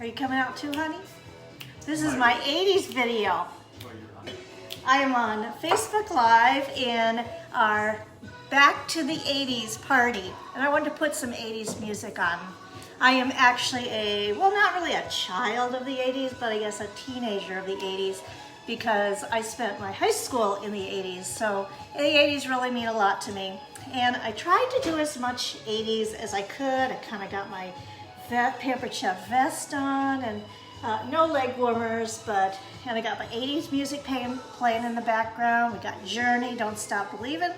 Are you coming out too, honey? This is my 80s video. I am on Facebook Live in our Back to the 80s party, and I wanted to put some 80s music on. I am actually well, not really a child of the 80s, but I guess a teenager of the 80s, because I spent my high school in the 80s, so the 80s really mean a lot to me. And I tried to do as much 80s as I could. I kind of got my Pampered Chef vest on, and no leg warmers, and I got my 80s music playing in the background. We got Journey, Don't Stop Believin'.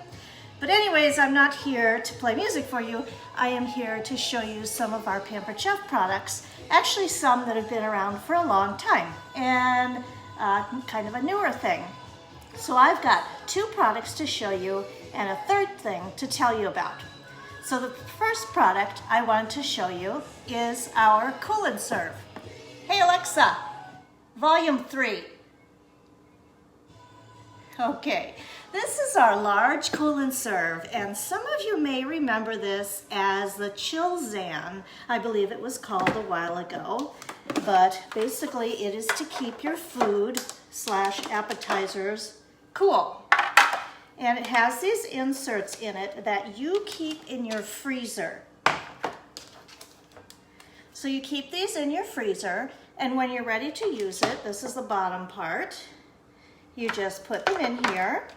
But anyways, I'm not here to play music for you. I am here to show you some of our Pampered Chef products. Actually, some that have been around for a long time, and kind of a newer thing. So I've got 2 products to show you and a 3rd thing to tell you about. So the first product I want to show you is our Cool and Serve. Hey Alexa, volume 3. Okay, this is our large Cool and Serve, and some of you may remember this as the Chill Zan, I believe it was called a while ago, but basically it is to keep your food / appetizers cool. And it has these inserts in it that you keep in your freezer. So you keep these in your freezer, and when you're ready to use it, this is the bottom part, you just put them in here,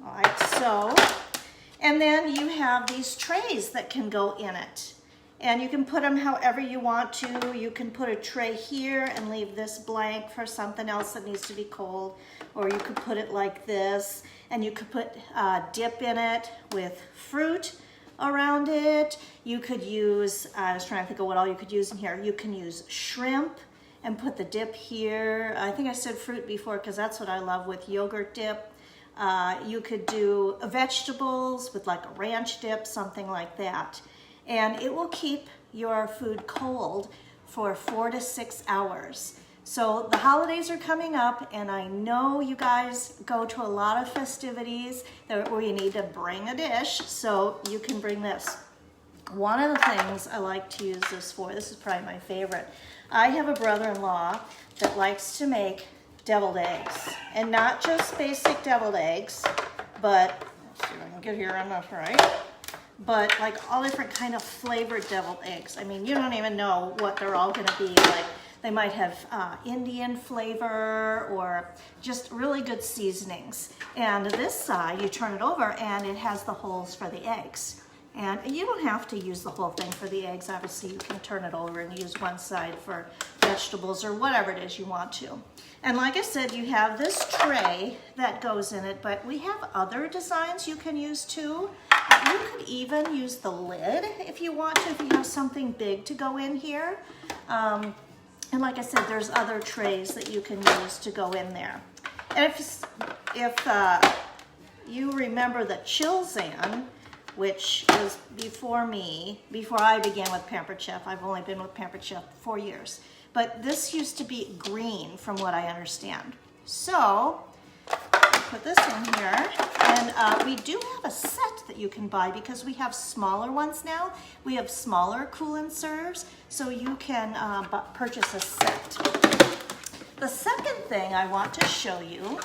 like so. And then you have these trays that can go in it. And you can put them however you want to. You can put a tray here and leave this blank for something else that needs to be cold. Or you could put it like this, and you could put dip in it with fruit around it. You could use, I was trying to think of what all you could use in here. You can use shrimp and put the dip here. I think I said fruit before because that's what I love with yogurt dip. You could do vegetables with like a ranch dip, something like that. And it will keep your food cold for 4 to 6 hours. So the holidays are coming up, and I know you guys go to a lot of festivities where you need to bring a dish, so you can bring this. One of the things I like to use this for, this is probably my favorite. I have a brother-in-law that likes to make deviled eggs, and not just basic deviled eggs, but let's see if I can get here enough right. But like all different kind of flavored deviled eggs. I mean, you don't even know what they're all gonna be. Like they might have Indian flavor or just really good seasonings. And this side, you turn it over and it has the holes for the eggs. And you don't have to use the whole thing for the eggs. Obviously, you can turn it over and use one side for vegetables or whatever it is you want to. And like I said, you have this tray that goes in it, but we have other designs you can use too. You could even use the lid if you want to, if you have something big to go in here. And like I said, there's other trays that you can use to go in there. And if you remember the Chill Zan, which was before I began with Pampered Chef. I've only been with Pampered Chef 4 years. But this used to be green from what I understand. So, put this in here, and we do have a set that you can buy because we have smaller ones now. We have smaller Cool and Serves, so you can purchase a set. The second thing I want to show you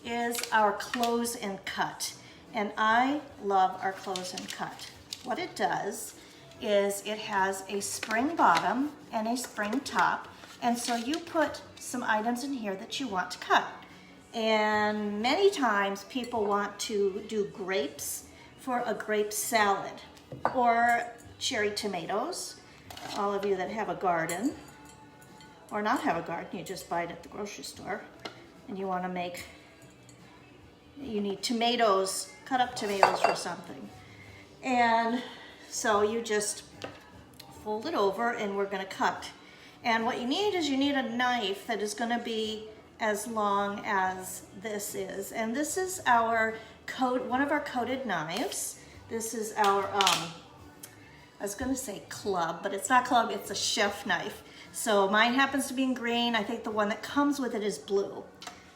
is our Close and Cut. And I love our Close and Cut. What it does is it has a spring bottom and a spring top, and so you put some items in here that you want to cut. And many times people want to do grapes for a grape salad, or cherry tomatoes, all of you that have a garden, or not have a garden, you just buy it at the grocery store, and you want to make, you need tomatoes, cut up tomatoes for something. And so you just fold it over and we're gonna cut. And what you need is you need a knife that is gonna be as long as this is. And this is our one of our coated knives. This is our, I was gonna say club, but it's not club, it's a chef knife. So mine happens to be in green. I think the one that comes with it is blue.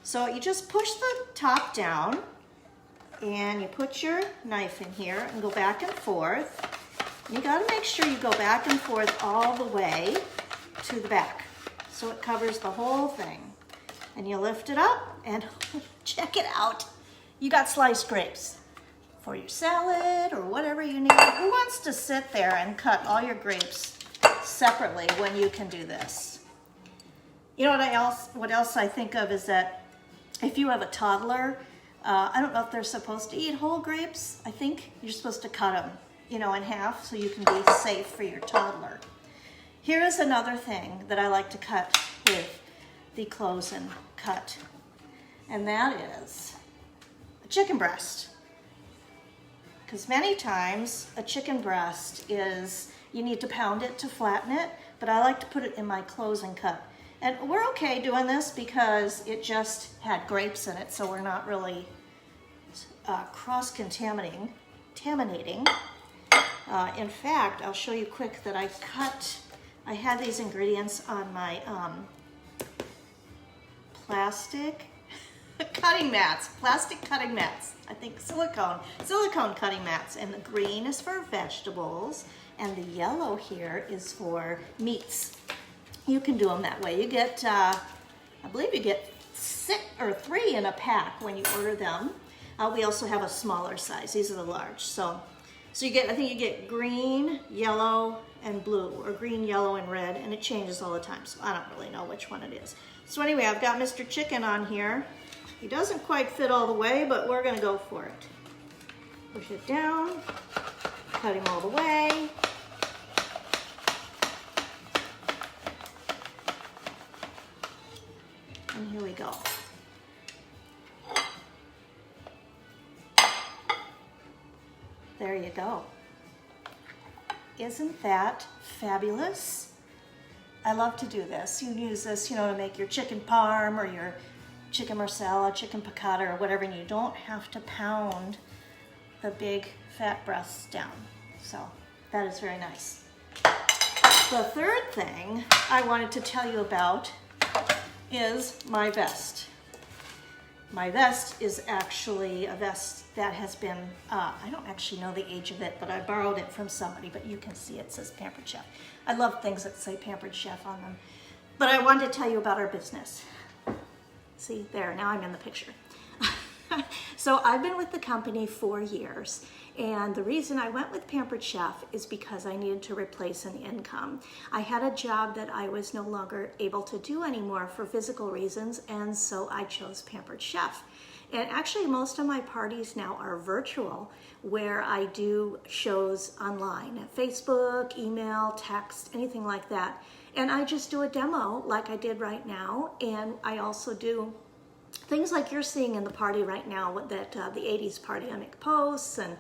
So you just push the top down and you put your knife in here and go back and forth. You gotta make sure you go back and forth all the way to the back so it covers the whole thing. And you lift it up and check it out. You got sliced grapes for your salad or whatever you need. Who wants to sit there and cut all your grapes separately when you can do this? You know what else I think of is that if you have a toddler, I don't know if they're supposed to eat whole grapes. I think you're supposed to cut them, you know, in half so you can be safe for your toddler. Here is another thing that I like to cut with the close and cut, and that is a chicken breast. Because many times a chicken breast is, you need to pound it to flatten it, but I like to put it in my close and cut. And we're okay doing this because it just had grapes in it, so we're not really cross-contaminating. In fact, I'll show you quick that I had these ingredients on my plastic cutting mats, I think silicone cutting mats. And the green is for vegetables, and the yellow here is for meats. You can do them that way. You get, I believe you get 3 in a pack when you order them. We also have a smaller size. These are the large. So you get, I think you get green, yellow, and blue, or green, yellow, and red, and it changes all the time. So I don't really know which one it is. So anyway, I've got Mr. Chicken on here. He doesn't quite fit all the way, but we're gonna go for it. Push it down, cut him all the way. And here we go. There you go. Isn't that fabulous? I love to do this. You use this, you know, to make your chicken parm or your chicken marsala, chicken piccata, or whatever, and you don't have to pound the big fat breasts down. So that is very nice. The third thing I wanted to tell you about is my vest. My vest is actually a vest that has been, I don't actually know the age of it, but I borrowed it from somebody, but you can see it says Pampered Chef. I love things that say Pampered Chef on them. But I wanted to tell you about our business. See, there, now I'm in the picture. So I've been with the company 4 years, and the reason I went with Pampered Chef is because I needed to replace an income. I had a job that I was no longer able to do anymore for physical reasons, and so I chose Pampered Chef. And actually most of my parties now are virtual, where I do shows online, Facebook, email, text, anything like that. And I just do a demo like I did right now, and I also do things like you're seeing in the party right now, that the 80's party. I make posts and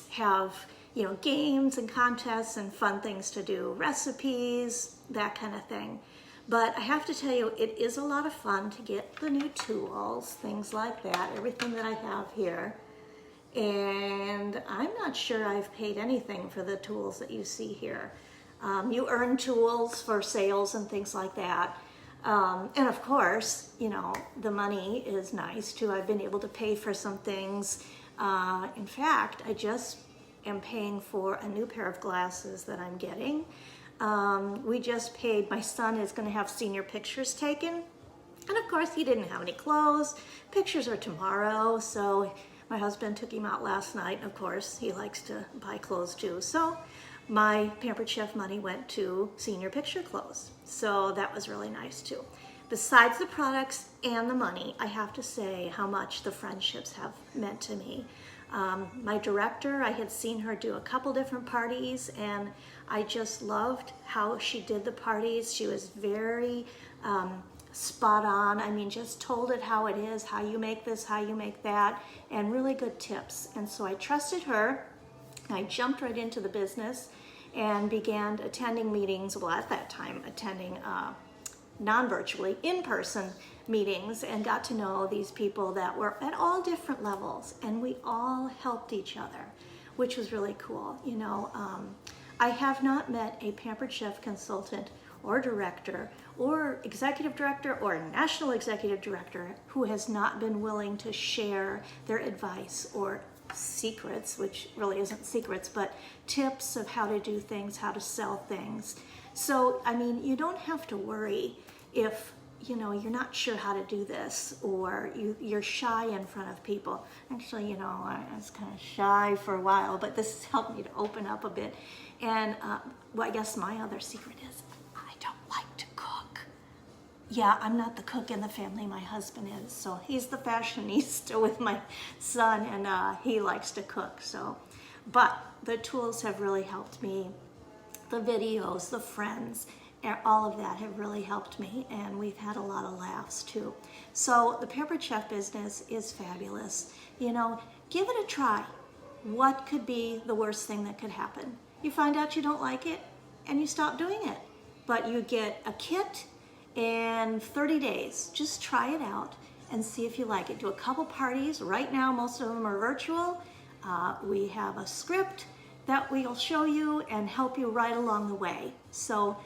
have, you know, games and contests and fun things to do, recipes, that kind of thing. But I have to tell you, it is a lot of fun to get the new tools, things like that, everything that I have here. And I'm not sure I've paid anything for the tools that you see here. You earn tools for sales and things like that. And of course, you know, the money is nice too. I've been able to pay for some things. In fact, I just am paying for a new pair of glasses that I'm getting. We just paid, my son is going to have senior pictures taken. And of course, he didn't have any clothes. Pictures are tomorrow, so my husband took him out last night. Of course, he likes to buy clothes too. So my Pampered Chef money went to senior picture clothes. So that was really nice too. Besides the products and the money, I have to say how much the friendships have meant to me. My director, I had seen her do a couple different parties, and I just loved how she did the parties. She was very spot on. I mean, just told it how it is, how you make this, how you make that, and really good tips. And so I trusted her. I jumped right into the business and began attending meetings, well, at that time, attending non-virtually, in-person meetings, and got to know these people that were at all different levels, and we all helped each other, which was really cool. You know, I have not met a Pampered Chef consultant or director or executive director or national executive director who has not been willing to share their advice or secrets, which really isn't secrets, but tips of how to do things, how to sell things. So, I mean, you don't have to worry if, you know, you're not sure how to do this, or you're shy in front of people. Actually, you know, I was kind of shy for a while, but this has helped me to open up a bit. And well, I guess my other secret is I don't like to cook. Yeah, I'm not the cook in the family, my husband is. So he's the fashionista with my son, and he likes to cook. So, but the tools have really helped me. The videos, the friends, all of that have really helped me, and we've had a lot of laughs too. So the Pampered Chef business is fabulous. You know, give it a try. What could be the worst thing that could happen? You find out you don't like it and you stop doing it. But you get a kit and 30 days. Just try it out and see if you like it. Do a couple parties. Right now, most of them are virtual. We have a script that we'll show you and help you right along the way. So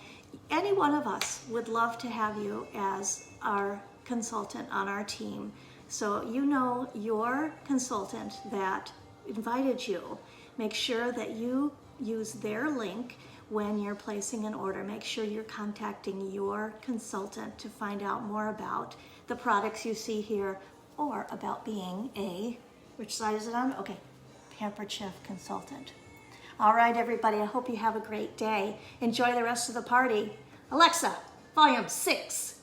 any one of us would love to have you as our consultant on our team. So you know your consultant that invited you. Make sure that you use their link when you're placing an order. Make sure you're contacting your consultant to find out more about the products you see here, or about being a, which side is it on? Okay, Pampered Chef consultant. All right, everybody, I hope you have a great day. Enjoy the rest of the party. Alexa, volume 6.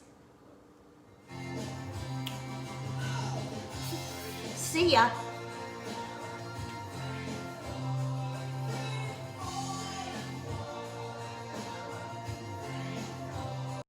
See ya.